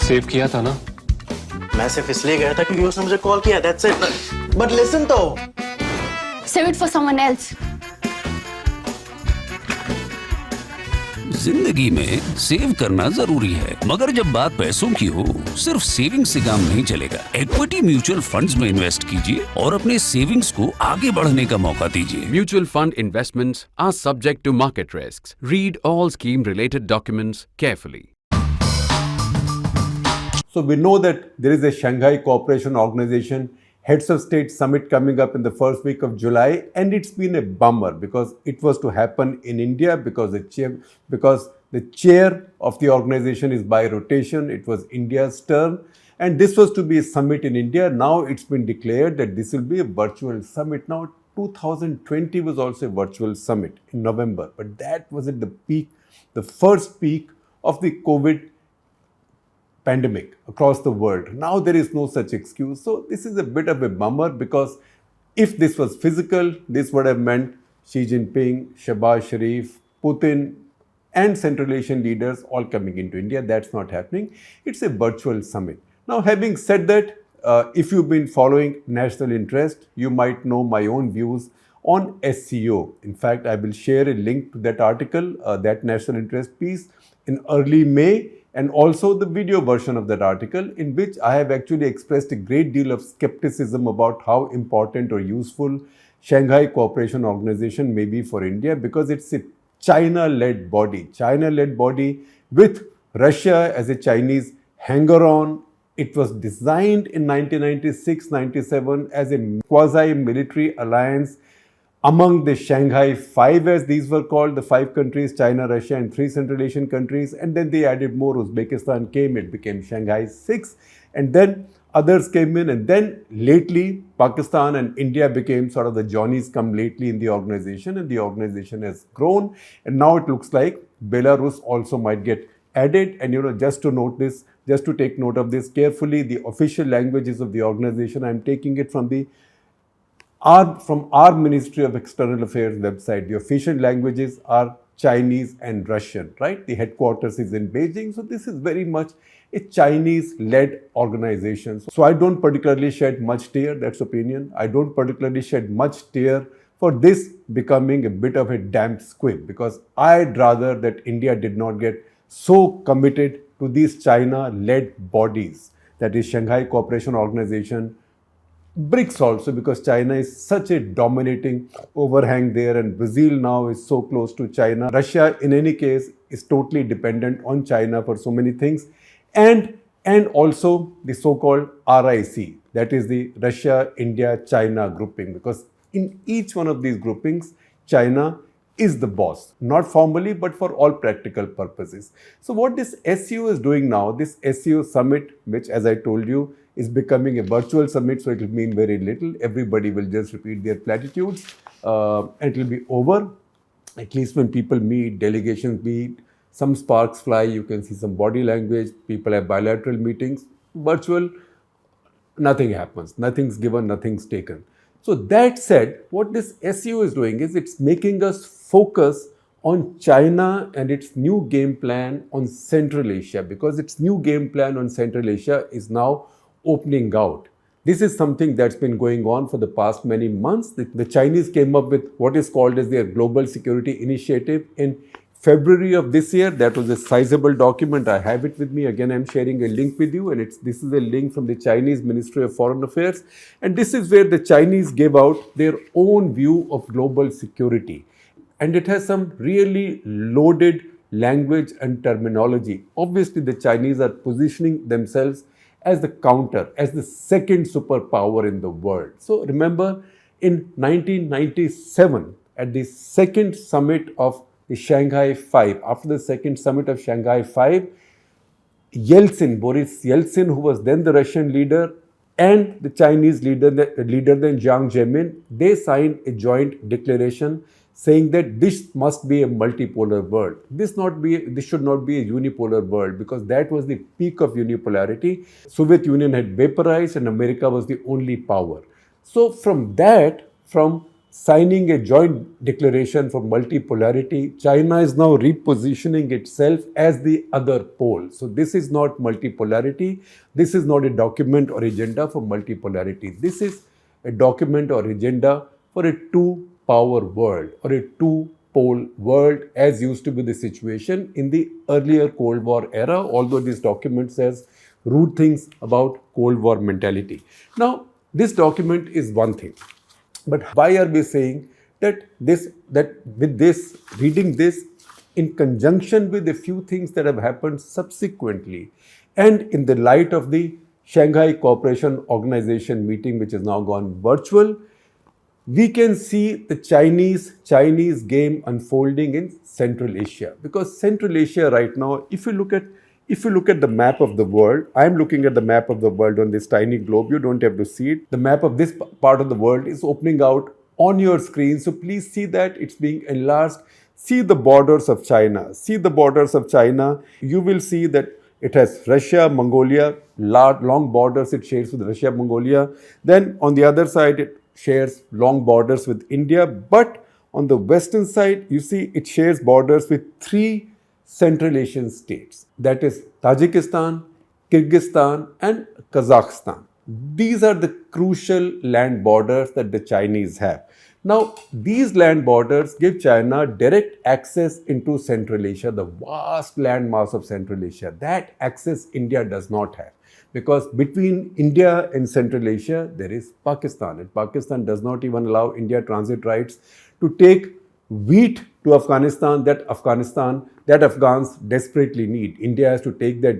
Save किया था ना? मैं सिर्फ इसलिए गया था क्योंकि उसने मुझे कॉल किया, that's it. But listen तो. Save it for someone else. जिंदगी में सेव करना जरूरी है, मगर जब बात पैसों की हो, सिर्फ सेविंग से काम नहीं चलेगा। इक्विटी म्यूचुअल फंड्स में इन्वेस्ट कीजिए और अपने सेविंग्स को आगे बढ़ने का मौका दीजिए। Mutual fund investments are subject to market risks. Read all scheme-related documents carefully. So we know that there is a Shanghai Cooperation Organization Heads of State Summit coming up in the first week of July, and it's been a bummer because it was to happen in India because the chair of the organization is by rotation. It was India's turn, and this was to be a summit in India. Now it's been declared that this will be a virtual summit. Now 2020 was also a virtual summit in November, but that was at the peak, the first peak of the COVID pandemic across the world. Now there is no such excuse. So this is a bit of a bummer because if this was physical, this would have meant Xi Jinping, Shehbaz Sharif, Putin, and Central Asian leaders all coming into India. That's not happening. It's a virtual summit. Now, having said that, if you've been following national interest, you might know my own views on SCO. In fact, I will share a link to that article, that national interest piece in early May, and also the video version of that article, in which I have actually expressed a great deal of skepticism about how important or useful Shanghai Cooperation Organization may be for India, because it's a China-led body with Russia as a Chinese hanger-on. It was designed in 1996-97 as a quasi-military alliance among the Shanghai Five, as these were called, the five countries, China, Russia, and three Central Asian countries. And then they added more. Uzbekistan came, it became Shanghai Six. And then others came in. And then lately, Pakistan and India became sort of the Johnnies come lately in the organization. And the organization has grown. And now it looks like Belarus also might get added. And, just to note this, just to take note of this carefully, the official languages of the organization, I'm taking it from our Ministry of External Affairs website. The official languages are Chinese and Russian, right? The headquarters is in Beijing. So this is very much a Chinese-led organization. So I don't particularly shed much tear, that's opinion. I don't particularly shed much tear for this becoming a bit of a damp squib, because I'd rather that India did not get so committed to these China-led bodies, that is Shanghai Cooperation Organization, BRICS also, because China is such a dominating overhang there, and Brazil now is so close to China. Russia, in any case, is totally dependent on China for so many things. And also the so-called RIC, that is the Russia, India, China grouping, because in each one of these groupings, China is the boss, not formally, but for all practical purposes. So what this SCO is doing now, this SCO summit, which, as I told you, is becoming a virtual summit, so it will mean very little. Everybody will just repeat their platitudes and it will be over. At least when people meet, delegations meet, some sparks fly, you can see some body language, people have bilateral meetings. Virtual, nothing happens, nothing's given, nothing's taken. So that said, what this SCO is doing is it's making us focus on China and its new game plan on Central Asia, because its new game plan on Central Asia is now opening out. This is something that's been going on for the past many months. The Chinese came up with what is called as their Global Security Initiative in February of this year. That was a sizable document. I have it with me. Again, I'm sharing a link with you, and this is a link from the Chinese Ministry of Foreign Affairs. And this is where the Chinese gave out their own view of global security. And it has some really loaded language and terminology. Obviously, the Chinese are positioning themselves as the counter, as the second superpower in the world. So remember, in 1997, at the second summit of the Shanghai Five, after the second summit of Shanghai Five, Boris Yeltsin, who was then the Russian leader, and the Chinese leader then Jiang Zemin, they signed a joint declaration saying that this must be a multipolar world. This should not be a unipolar world, because that was the peak of unipolarity. Soviet Union had vaporized and America was the only power. So from signing a joint declaration for multipolarity. China is now repositioning itself as the other pole. So this is not multipolarity. This is not a document or agenda for multipolarity. This is a document or agenda for a two-power world or a two-pole world, as used to be the situation in the earlier Cold War era, although this document says rude things about Cold War mentality. Now, this document is one thing. But why are we saying that reading this in conjunction with a few things that have happened subsequently, and in the light of the Shanghai Cooperation Organization meeting, which has now gone virtual, we can see the Chinese game unfolding in Central Asia. Because Central Asia right now, if you look at the map of the world, I'm looking at the map of the world on this tiny globe. You don't have to see it. The map of this part of the world is opening out on your screen. So please see that it's being enlarged. See the borders of China. See the borders of China. You will see that it has Russia, Mongolia, long borders it shares with Russia, Mongolia. Then on the other side, it shares long borders with India. But on the western side, you see it shares borders with three Central Asian states, that is Tajikistan, Kyrgyzstan and Kazakhstan. These are the crucial land borders that the Chinese have. Now, these land borders give China direct access into Central Asia, the vast land mass of Central Asia. That access India does not have, because between India and Central Asia, there is Pakistan, and Pakistan does not even allow India transit rights to take wheat to Afghanistan that Afghans desperately need. India has to take that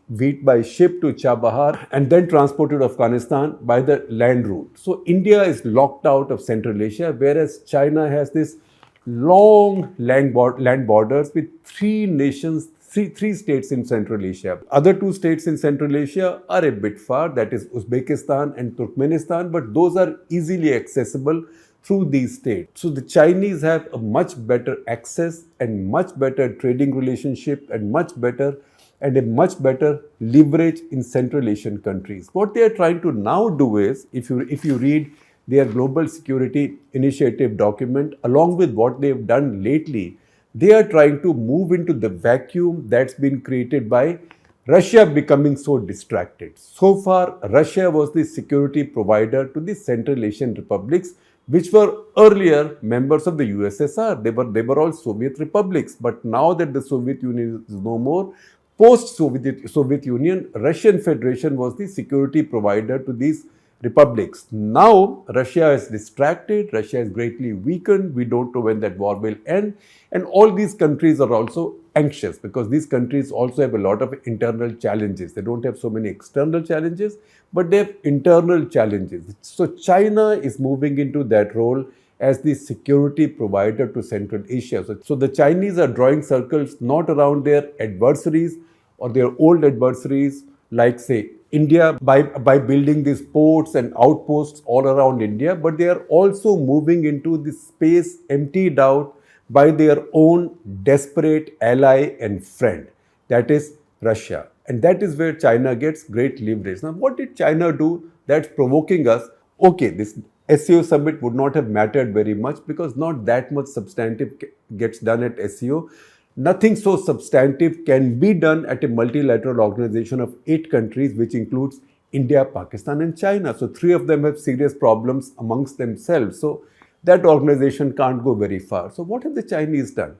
wheat by ship to Chabahar and then transport it to Afghanistan by the land route. So India is locked out of Central Asia, whereas China has this long land borders with three nations, three states in Central Asia. Other two states in Central Asia are a bit far, that is Uzbekistan and Turkmenistan, but those are easily accessible through these states. So the Chinese have a much better access and much better trading relationship and a much better leverage in Central Asian countries. What they are trying to now do is, if you read their Global Security Initiative document, along with what they've done lately, they are trying to move into the vacuum that's been created by Russia becoming so distracted. So far, Russia was the security provider to the Central Asian republics, which were earlier members of the USSR. They were all Soviet republics. But now that the Soviet Union is no more, post-Soviet Union, Russian Federation was the security provider to these republics. Now, Russia is distracted, Russia is greatly weakened, we don't know when that war will end, and all these countries are also anxious because these countries also have a lot of internal challenges. They don't have so many external challenges, but they have internal challenges. So China is moving into that role as the security provider to Central Asia. So the Chinese are drawing circles not around their adversaries or their old adversaries, like say India, by building these ports and outposts all around India, but they are also moving into the space emptied out by their own desperate ally and friend, that is Russia. And that is where China gets great leverage. Now, what did China do that's provoking us? Okay, this SCO summit would not have mattered very much because not that much substantive gets done at SCO. Nothing so substantive can be done at a multilateral organization of 8 countries, which includes India, Pakistan and China. So 3 of them have serious problems amongst themselves. So that organization can't go very far. So what have the Chinese done?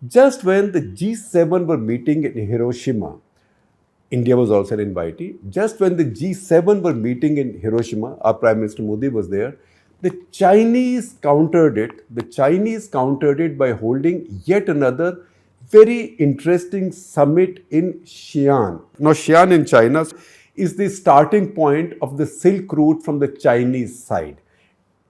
Just when the G7 were meeting in Hiroshima, India was also an invitee. Just when the G7 were meeting in Hiroshima, our Prime Minister Modi was there, the Chinese countered it. The Chinese countered it by holding yet another very interesting summit in Xi'an. Now, Xi'an in China is the starting point of the Silk Route from the Chinese side.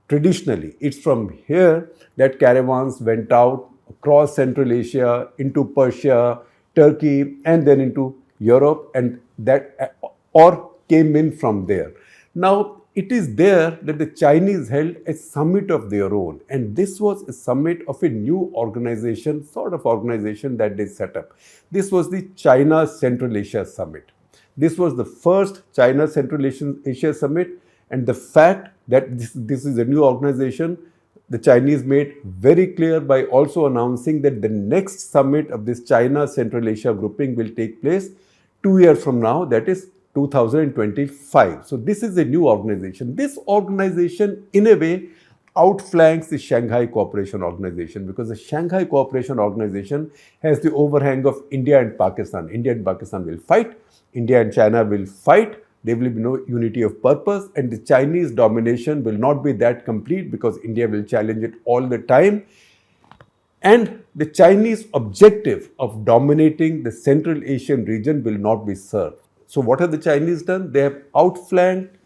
Traditionally, it's from here that caravans went out across Central Asia, into Persia, Turkey, and then into Europe, and that or came in from there. Now, it is there that the Chinese held a summit of their own, and this was a summit of a new organization, sort of organization that they set up. This was the China Central Asia Summit. This was the first China Central Asia Summit, and the fact that this is a new organization the Chinese made very clear by also announcing that the next summit of this China Central Asia grouping will take place 2 years from now, that is 2025. So this is a new organization. This organization, in a way, outflanks the Shanghai Cooperation Organization, because the Shanghai Cooperation Organization has the overhang of India and Pakistan. India and Pakistan will fight. India and China will fight. There will be no unity of purpose, and the Chinese domination will not be that complete because India will challenge it all the time. And the Chinese objective of dominating the Central Asian region will not be served. So what have the Chinese done? They have outflanked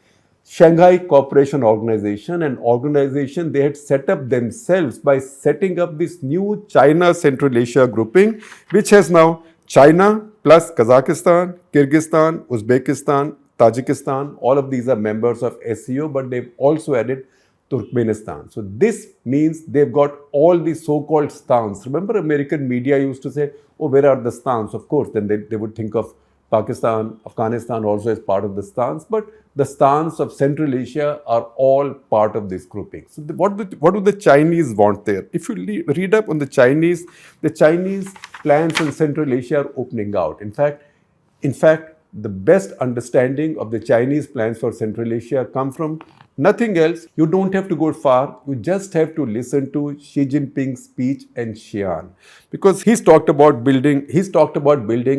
Shanghai Cooperation Organization, an organization they had set up themselves by setting up this new China Central Asia grouping, which has now China plus Kazakhstan, Kyrgyzstan, Uzbekistan, Tajikistan. All of these are members of SCO, but they've also added Turkmenistan. So this means they've got all the so-called stans. Remember, American media used to say, oh, where are the stans? Of course, then they would think of Pakistan, Afghanistan also as part of the stans, but the stans of Central Asia are all part of this grouping. So what do the Chinese want there? If you read up on the Chinese plans in Central Asia are opening out. In fact, the best understanding of the Chinese plans for Central Asia come from nothing else. You don't have to go far. You just have to listen to Xi Jinping's speech in Xi'an, because he's talked about building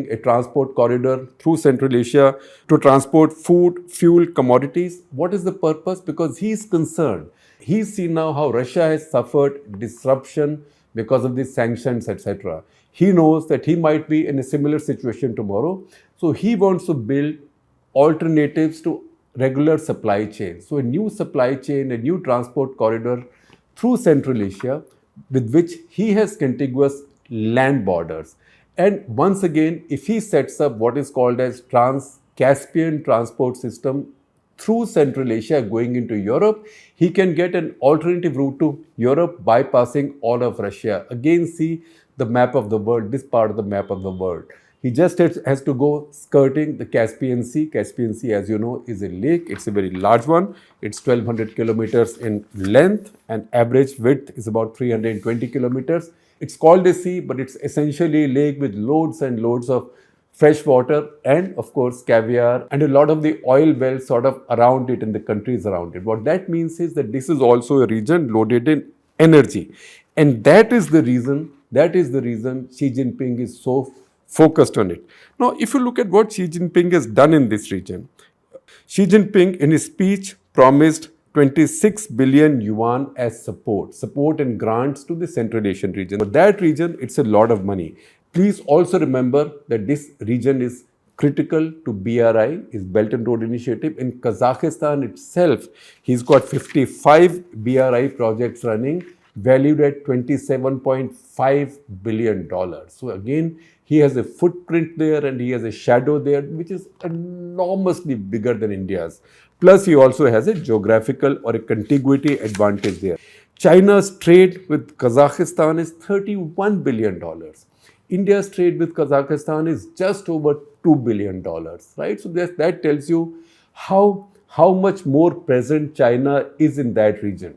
a transport corridor through Central Asia to transport food, fuel, commodities. What is the purpose? Because he's concerned. He's seen now how Russia has suffered disruption because of these sanctions, etc. He knows that he might be in a similar situation tomorrow. So he wants to build alternatives to regular supply chain. So a new supply chain, a new transport corridor through Central Asia, with which he has contiguous land borders. And once again, if he sets up what is called as Trans-Caspian transport system through Central Asia going into Europe, he can get an alternative route to Europe bypassing all of Russia. Again, see the map of the world, this part of the map of the world. He just has to go skirting the Caspian Sea. Caspian Sea, as you know, is a lake. It's a very large one. It's 1,200 kilometers in length, and average width is about 320 kilometers. It's called a sea, but it's essentially a lake with loads and loads of fresh water and, of course, caviar and a lot of the oil wells sort of around it in the countries around it. What that means is that this is also a region loaded in energy. And that is the reason Xi Jinping is so focused on it. Now, if you look at what Xi Jinping has done in this region, Xi Jinping in his speech promised 26 billion yuan as support and grants to the Central Asian region. For that region, it's a lot of money. Please also remember that this region is critical to BRI, his Belt and Road Initiative. In Kazakhstan itself, he's got 55 BRI projects running, valued at $27.5 billion. So again, he has a footprint there and he has a shadow there, which is enormously bigger than India's. Plus, he also has a geographical or a contiguity advantage there. China's trade with Kazakhstan is $31 billion. India's trade with Kazakhstan is just over $2 billion, right? So that tells you how much more present China is in that region.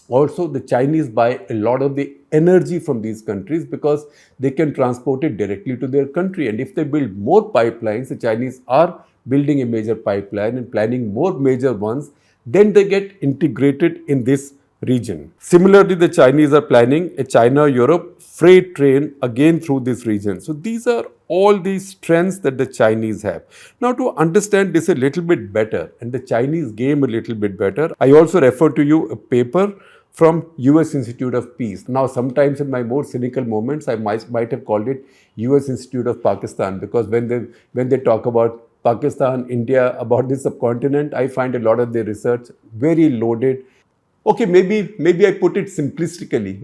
Also, the Chinese buy a lot of the energy from these countries because they can transport it directly to their country. And if they build more pipelines, the Chinese are building a major pipeline and planning more major ones, then they get integrated in this region. Similarly, the Chinese are planning a China-Europe freight train again through this region. So these are all these strengths that the Chinese have. Now, to understand this a little bit better and the Chinese game a little bit better, I also refer to you a paper from US Institute of Peace. Now, sometimes in my more cynical moments, I might have called it US Institute of Pakistan, because when they talk about Pakistan, India, about this subcontinent, I find a lot of their research very loaded. Okay, maybe I put it simplistically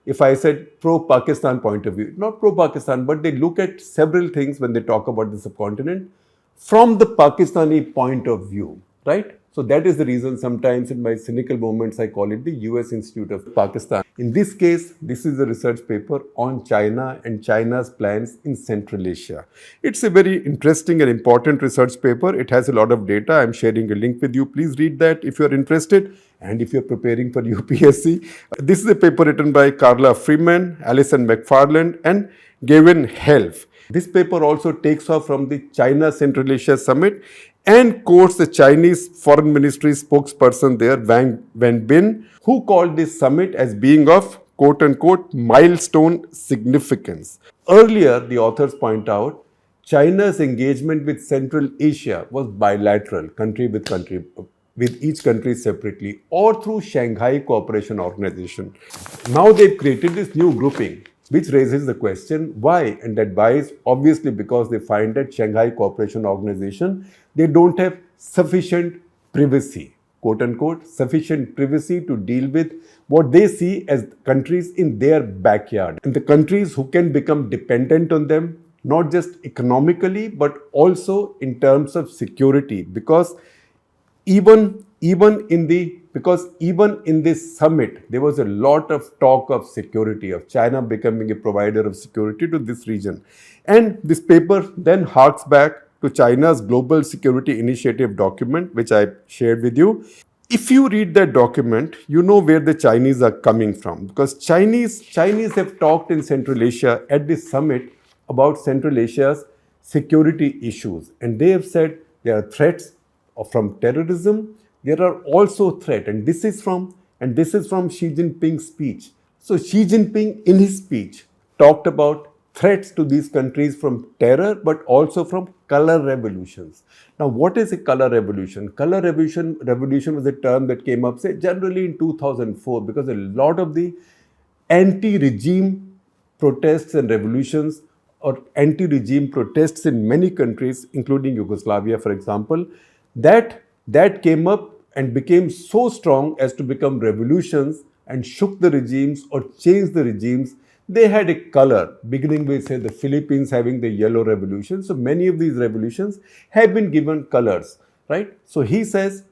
if I said pro-Pakistan point of view. Not pro-Pakistan, but they look at several things when they talk about the subcontinent from the Pakistani point of view, right? So that is the reason sometimes in my cynical moments I call it the US Institute of Pakistan. In this case, this is a research paper on China and China's plans in Central Asia. It's a very interesting and important research paper. It has a lot of data. I'm sharing a link with you. Please read that if you're interested and if you're preparing for UPSC. This is a paper written by Carla Freeman, Alison McFarland, and Gavin Helf. This paper also takes off from the China Central Asia Summit and quotes the Chinese Foreign Ministry spokesperson there, Wang Wenbin, who called this summit as being of quote-unquote milestone significance. Earlier, the authors point out, China's engagement with Central Asia was bilateral, country, with each country separately, or through Shanghai Cooperation Organization. Now they've created this new grouping, which raises the question why, and that why is obviously because they find that Shanghai Cooperation Organization, they don't have sufficient privacy, quote unquote, sufficient privacy to deal with what they see as countries in their backyard, and the countries who can become dependent on them, not just economically, but also in terms of security, because even in this summit, there was a lot of talk of security, of China becoming a provider of security to this region. And this paper then harks back to China's Global Security Initiative document, which I shared with you. If you read that document, you know where the Chinese are coming from, because Chinese have talked in Central Asia at this summit about Central Asia's security issues. And they have said there are threats from terrorism. There are also threats, and this is from Xi Jinping's speech. So Xi Jinping in his speech talked about threats to these countries from terror, but also from color revolutions. Now, what is a color revolution? Color revolution was a term that came up, say, generally in 2004, because a lot of the anti-regime protests and revolutions or anti-regime protests in many countries, including Yugoslavia, for example, that came up and became so strong as to become revolutions and shook the regimes or changed the regimes. They had a color, beginning with, say, the Philippines having the yellow revolution. So many of these revolutions have been given colors, right? So he says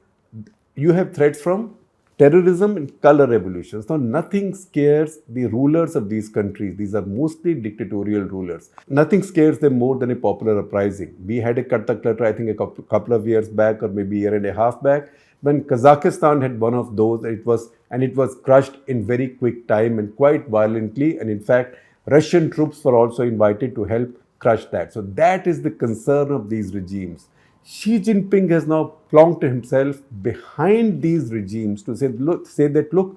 you have threats from terrorism and color revolutions. Now, nothing scares the rulers of these countries. These are mostly dictatorial rulers. Nothing scares them more than a popular uprising. We had a Kartak letter, I think, a couple of years back, or maybe a year and a half back, when Kazakhstan had one of those. It was crushed in very quick time and quite violently. And in fact, Russian troops were also invited to help crush that. So that is the concern of these regimes. Xi Jinping has now plonked himself behind these regimes to say that,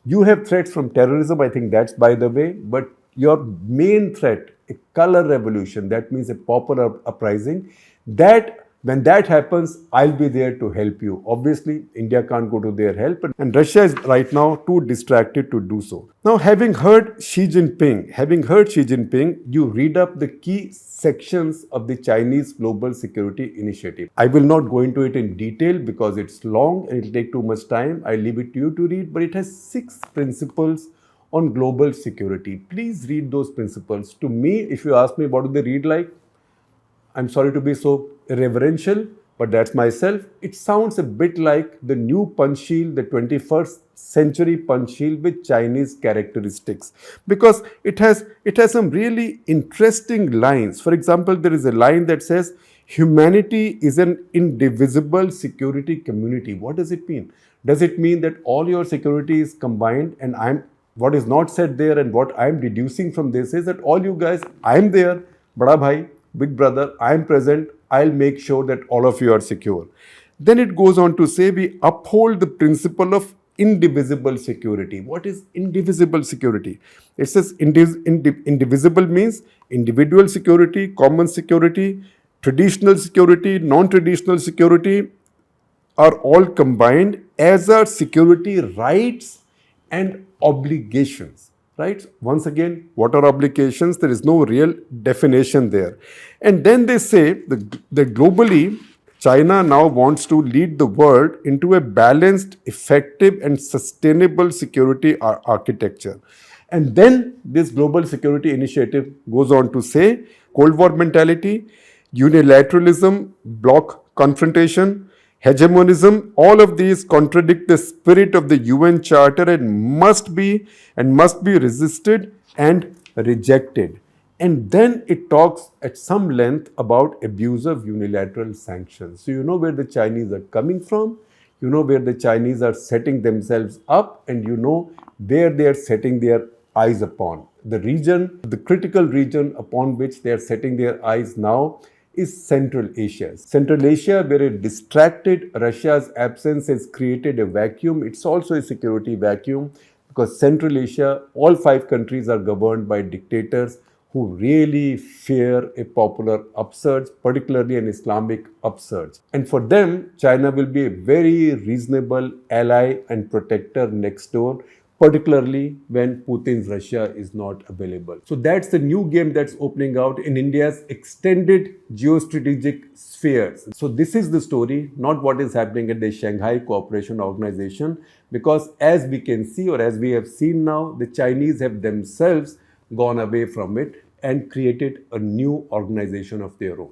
you have threats from terrorism, I think that's by the way, but your main threat, a color revolution, that means a popular uprising, that when that happens, I'll be there to help you. Obviously, India can't go to their help, and Russia is right now too distracted to do so. Now, having heard Xi Jinping, you read up the key sections of the Chinese Global Security Initiative. I will not go into it in detail because it's long and it'll take too much time. I leave it to you to read, but it has 6 principles on global security. Please read those principles. To me, if you ask me what do they read like, I'm sorry to be so reverential, but that's myself. It sounds a bit like the new Panchsheel, the 21st century Panchsheel with Chinese characteristics, because it has some really interesting lines. For example, there is a line that says, humanity is an indivisible security community. What does it mean? Does it mean that all your security is combined? And what is not said there and what I'm deducing from this is that all you guys, I'm there, Bada Bhai, Big Brother, I'm present, I'll make sure that all of you are secure. Then it goes on to say we uphold the principle of indivisible security. What is indivisible security? It says indivisible means individual security, common security, traditional security, non-traditional security are all combined as are security rights and obligations. Right? Once again, what are obligations? There is no real definition there. And then they say that globally, China now wants to lead the world into a balanced, effective, and sustainable security architecture. And then this Global Security Initiative goes on to say Cold War mentality, unilateralism, bloc confrontation, hegemonism, all of these contradict the spirit of the UN Charter and must be resisted and rejected. And then it talks at some length about abuse of unilateral sanctions. So you know where the Chinese are coming from, you know where the Chinese are setting themselves up, and you know where they are setting their eyes upon. The region, the critical region upon which they are setting their eyes now is Central Asia. Central Asia, where a distracted Russia's absence has created a vacuum. It's also a security vacuum because Central Asia, all 5 countries are governed by dictators who really fear a popular upsurge, particularly an Islamic upsurge. And for them, China will be a very reasonable ally and protector next door, particularly when Putin's Russia is not available. So that's the new game that's opening out in India's extended geostrategic spheres. So this is the story, not what is happening at the Shanghai Cooperation Organization, because as we can see, or as we have seen now, the Chinese have themselves gone away from it and created a new organization of their own.